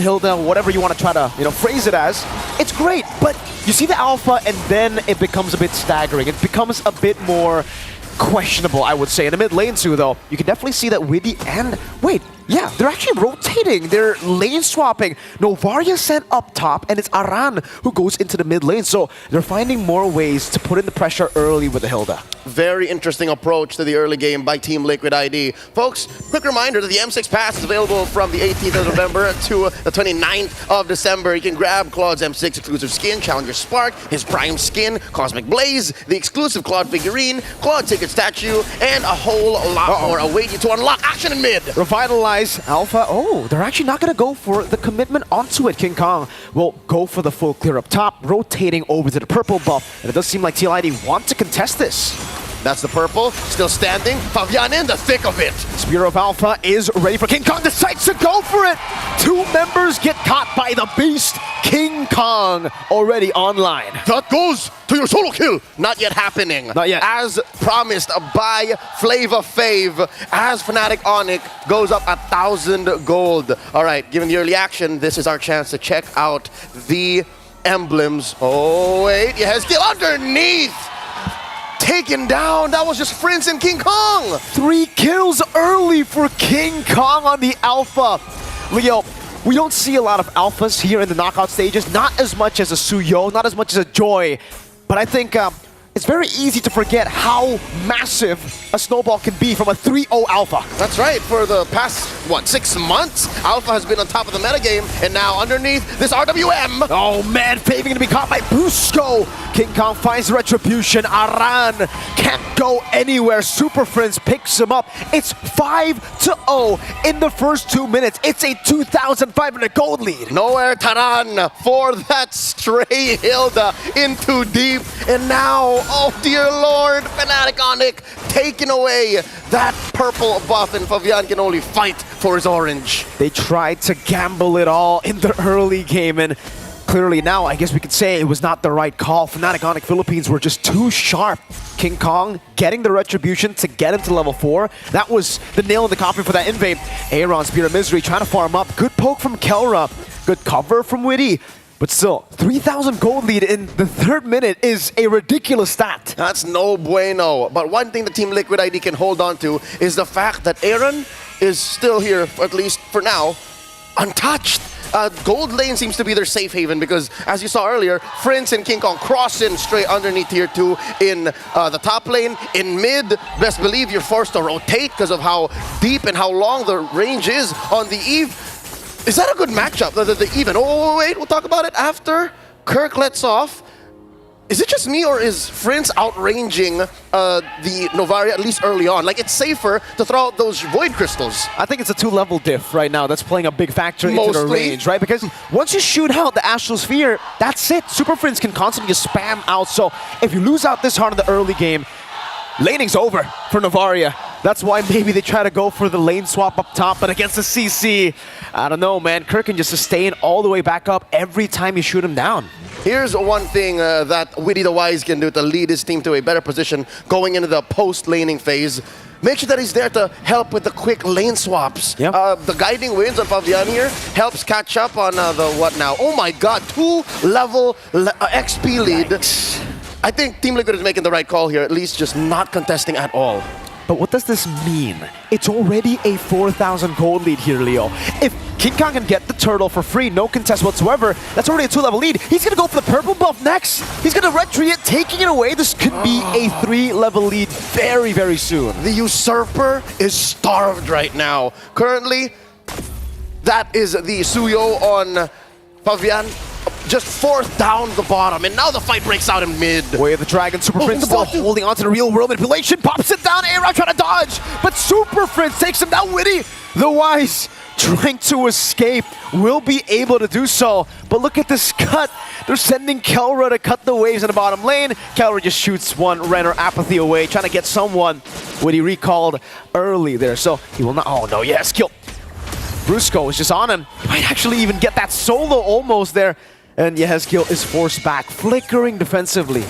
Hilda, whatever you want to try to, phrase it as, it's great, but you see the alpha and then it becomes a bit staggering. It becomes a bit more questionable, I would say. In the mid lane too, though, you can definitely see that Widdy and... Wait, yeah, they're actually rotating. They're lane swapping. Novaria sent up top, and it's Aran who goes into the mid lane. So they're finding more ways to put in the pressure early with the Hilda. Very interesting approach to the early game by Team Liquid ID. Folks, quick reminder that the M6 Pass is available from the 18th of November to the 29th of December. You can grab Claude's M6 exclusive skin, Challenger Spark, his Prime skin, Cosmic Blaze, the exclusive Claude figurine, Claude ticket statue, and a whole lot more await you to unlock action in mid. Revitalize Alpha. Oh, they're actually not going to go for the commitment onto it. King Kong will go for the full clear up top, rotating over to the purple buff. And it does seem like TLID want to contest this. That's the purple, still standing. Fabian in the thick of it. Spear of Alpha is ready for King Kong, decides to go for it. Two members get caught by the beast. King Kong already online. That goes to your solo kill. Not yet happening. Not yet. As promised by Flava Fave, as Fnatic Onic goes up 1,000 gold. All right, given the early action, this is our chance to check out the emblems. Oh, wait, he has skill underneath. Taken down. That was just Prince and King Kong. 3 kills early for King Kong on the Alpha. Leo, we don't see a lot of Alphas here in the knockout stages. Not as much as a Suyo, not as much as a Joy. But I think it's very easy to forget how massive a snowball can be from a 3-0 Alpha. That's right. For the past, 6 months, Alpha has been on top of the metagame, and now underneath this RWM. Oh man, Faving to be caught by Busco. King Kong finds retribution. Aran can't go anywhere. Super Friends picks him up. It's 5-0 in the first 2 minutes. It's a 2,500 gold lead. Nowhere Taran for that stray Hilda in too deep. And now, oh dear lord, Fnatic Onic taking away that purple buff, and Fabian can only fight for his orange. They tried to gamble it all in the early game, and clearly now I guess we could say it was not the right call. Fnatic Onic Philippines were just too sharp. King Kong getting the retribution to get him to level 4. That was the nail in the coffin for that invade. Aaron, Spear of Misery trying to farm up. Good poke from Kelra. Good cover from Widdy. But still, 3,000 gold lead in the 3rd minute is a ridiculous stat. That's no bueno. But one thing the Team Liquid ID can hold on to is the fact that Aaron is still here, at least for now, untouched. Gold lane seems to be their safe haven because, as you saw earlier, Prince and King Kong cross in straight underneath tier 2 in the top lane. In mid, best believe you're forced to rotate because of how deep and how long the range is on the Eve. Is that a good matchup, the even? Oh, wait, we'll talk about it after Kirk lets off. Is it just me, or is Prince outranging the Novaria, at least early on? Like, it's safer to throw out those Void Crystals. I think it's a 2-level diff right now that's playing a big factor into the range, right? Because once you shoot out the Astral Sphere, that's it. Super Prince can constantly just spam out. So if you lose out this hard in the early game, laning's over for Novaria. That's why maybe they try to go for the lane swap up top, but against the CC, I don't know, man. Kirk can just sustain all the way back up every time you shoot him down. Here's one thing that Widdy the Wise can do to lead his team to a better position going into the post-laning phase. Make sure that he's there to help with the quick lane swaps. Yep. The guiding winds on Fabian here helps catch up on the what now? Oh my god, 2-level XP lead. Yikes. I think Team Liquid is making the right call here, at least just not contesting at all. But what does this mean? It's already a 4,000 gold lead here, Leo. If King Kong can get the turtle for free, no contest whatsoever, that's already a 2-level lead. He's going to go for the purple buff next. He's going to retreat it, taking it away. This could be a 3-level lead very, very soon. The Usurper is starved right now. Currently, that is the Suyo on Fabian. Just forced down the bottom, and now the fight breaks out in mid. Way of the Dragon, Super Prince still holding on to the real world manipulation, pops it down, Aaron trying to dodge, but Super Prince takes him down. Widdy, the Wise, trying to escape, will be able to do so, but look at this cut. They're sending Kelra to cut the waves in the bottom lane. Kelra just shoots one Renner Apathy away, trying to get someone. Widdy recalled early there, so he will not, oh no, yes, kill. Brusco is just on him. He might actually even get that solo almost there. And Yehezkiel is forced back, flickering defensively.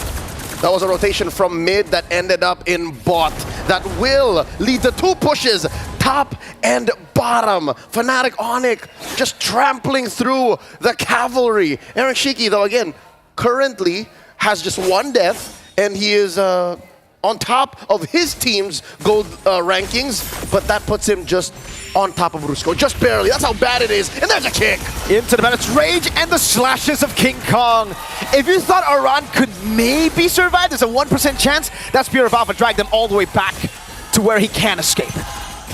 That was a rotation from mid that ended up in bot. That will lead to 2 pushes, top and bottom. bottom. Fnatic Onic just trampling through the cavalry. Aaron Shiki, though, again, currently has just one death, and he is on top of his team's gold rankings, but that puts him just on top of Brusco, just barely. That's how bad it is, and there's a kick. Into the Bandit's rage and the slashes of King Kong. If you thought Aran could maybe survive, there's a 1% chance, that Spear of Alpha dragged them all the way back to where he can escape.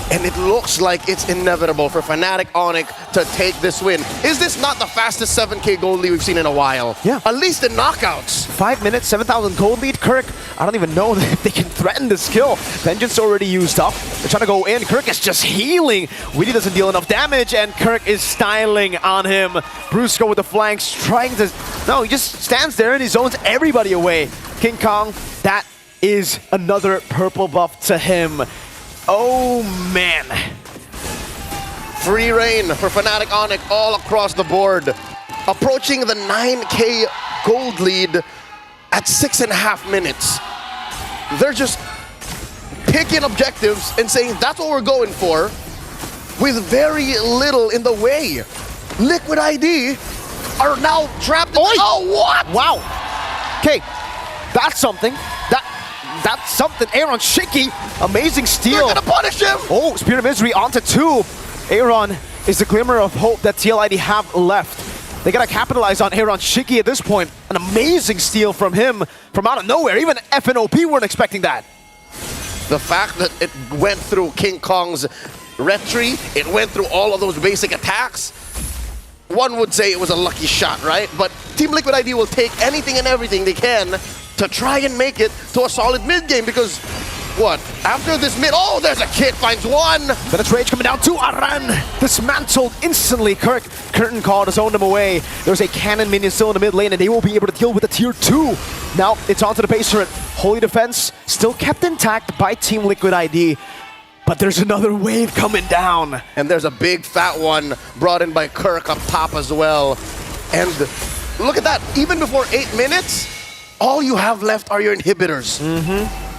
And it looks like it's inevitable for Fnatic Onic to take this win. Is this not the fastest 7K gold lead we've seen in a while? Yeah. At least in knockouts. 5 minutes, 7,000 gold lead. Kirk, I don't even know if they can threaten this kill. Vengeance already used up. They're trying to go in. Kirk is just healing. Weedy doesn't deal enough damage, and Kirk is styling on him. Brusco with the flanks, trying to... No, he just stands there and he zones everybody away. King Kong, that is another purple buff to him. Oh, man. Free reign for Fnatic Onic all across the board. Approaching the 9K gold lead at 6.5 minutes. They're just picking objectives and saying that's what we're going for with very little in the way. Liquid ID are now trapped in... Oh, what? Wow. Okay, that's something. That's something. Aaron Shiki, amazing steal. They're gonna punish him! Oh, Spirit of Misery onto 2. Aaron is the glimmer of hope that TLID have left. They gotta capitalize on Aaron Shiki at this point. An amazing steal from him from out of nowhere. Even FNOP weren't expecting that. The fact that it went through King Kong's retry, it went through all of those basic attacks, one would say it was a lucky shot, right? But Team Liquid ID will take anything and everything they can to try and make it to a solid mid game, because what? After this mid, oh, there's a kick, finds one. But it's rage coming down to Aran. Dismantled instantly. Kirk, curtain call to zone them away. There's a cannon minion still in the mid lane, and they will be able to deal with the tier 2. Now it's onto the base turret. Holy defense still kept intact by Team Liquid ID. But there's another wave coming down. And there's a big fat one brought in by Kirk up top as well. And look at that, even before 8 minutes, all you have left are your inhibitors.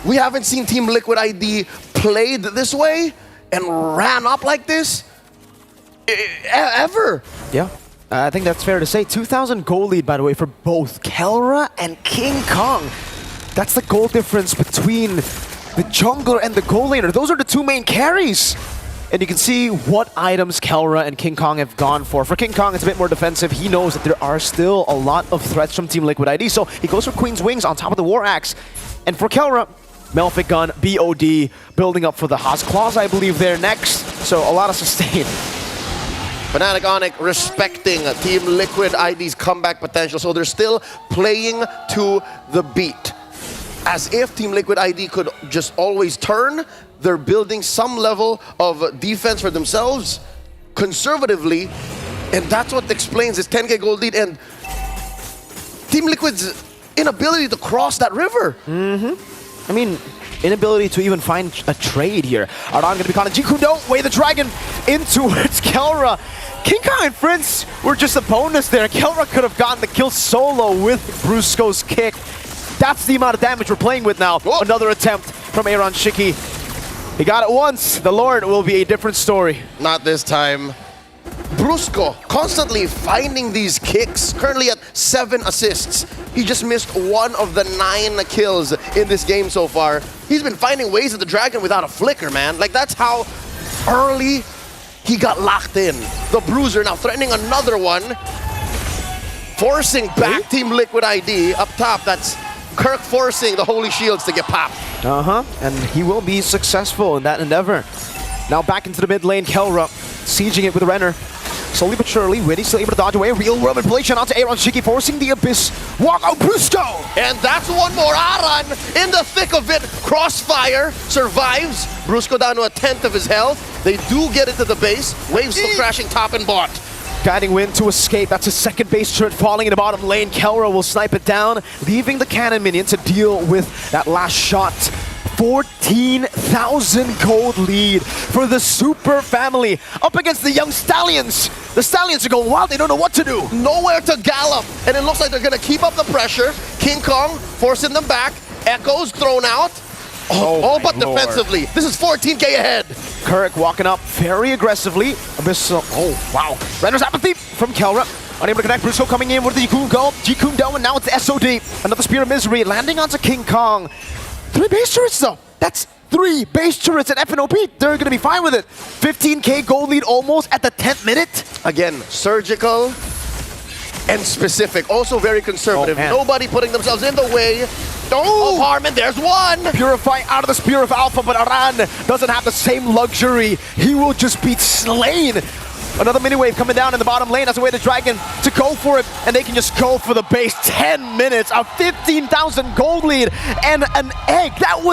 We haven't seen Team Liquid ID played this way and ran up like this ever. Yeah, I think that's fair to say. 2,000 gold lead, by the way, for both Kelra and King Kong. That's the goal difference between the jungler and the gold laner. Those are the two main carries. And you can see what items Kelra and King Kong have gone for. For King Kong, it's a bit more defensive. He knows that there are still a lot of threats from Team Liquid ID, so he goes for Queen's Wings on top of the War Axe. And for Kelra, Melphic Gun, BOD, building up for the Haas Claws, I believe, there next. So a lot of sustain. Fnatic Onic respecting Team Liquid ID's comeback potential, so they're still playing to the beat. As if Team Liquid ID could just always turn, they're building some level of defense for themselves conservatively, and that's what explains this 10K gold lead and Team Liquid's inability to cross that river. I mean, inability to even find a trade here. Aran gonna be caught in Jiku, don't weigh the dragon in towards Kelra. King Kong and Prince were just a bonus there. Kelra could have gotten the kill solo with Brusco's kick. That's the amount of damage we're playing with now. Whoa. Another attempt from Aaron Shiki. He got it once. The Lord will be a different story. Not this time. Brusco constantly finding these kicks, currently at 7 assists. He just missed 1 of the 9 kills in this game so far. He's been finding ways at the dragon without a flicker, man. Like, that's how early he got locked in. The Bruiser now threatening another one. Forcing back Team Liquid ID up top. That's Kirk forcing the Holy Shields to get popped. And he will be successful in that endeavor. Now back into the mid lane, Kelra sieging it with a Renner. Slowly but surely, Witty still able to dodge away. Real world manipulation onto Aaron Shiki, forcing the Abyss. Walk out, Brusco! And that's one more. Aran in the thick of it. Crossfire survives. Brusco down to 1/10 of his health. They do get into the base. Waves still crashing top and bot. Guiding Wind to escape. That's his second base turret falling in the bottom lane. Kelra will snipe it down, leaving the cannon minion to deal with that last shot. 14,000 gold lead for the Super Family up against the Young Stallions. The Stallions are going wild. They don't know what to do. Nowhere to gallop. And it looks like they're going to keep up the pressure. King Kong forcing them back. Echoes thrown out. All but defensively. This is 14K ahead. Kirk walking up very aggressively. Abyssal, oh wow. Render's apathy from Kelra. Unable to connect. Brusso coming in with the Jikun go. Jikun do, and now it's the SOD. Another Spear of Misery landing onto King Kong. 3 base turrets though. That's 3 base turrets at FNOP. They're gonna be fine with it. 15k gold lead almost at the 10th minute. Again, surgical and specific. Also very conservative. Oh, Nobody putting themselves in the way. Oh, Harmon, there's one! Purify out of the Spear of Alpha, but Aran doesn't have the same luxury. He will just be slain. Another mini wave coming down in the bottom lane as a way to Dragon to go for it, and they can just go for the base. 10 minutes, a 15,000 gold lead, and an egg. That was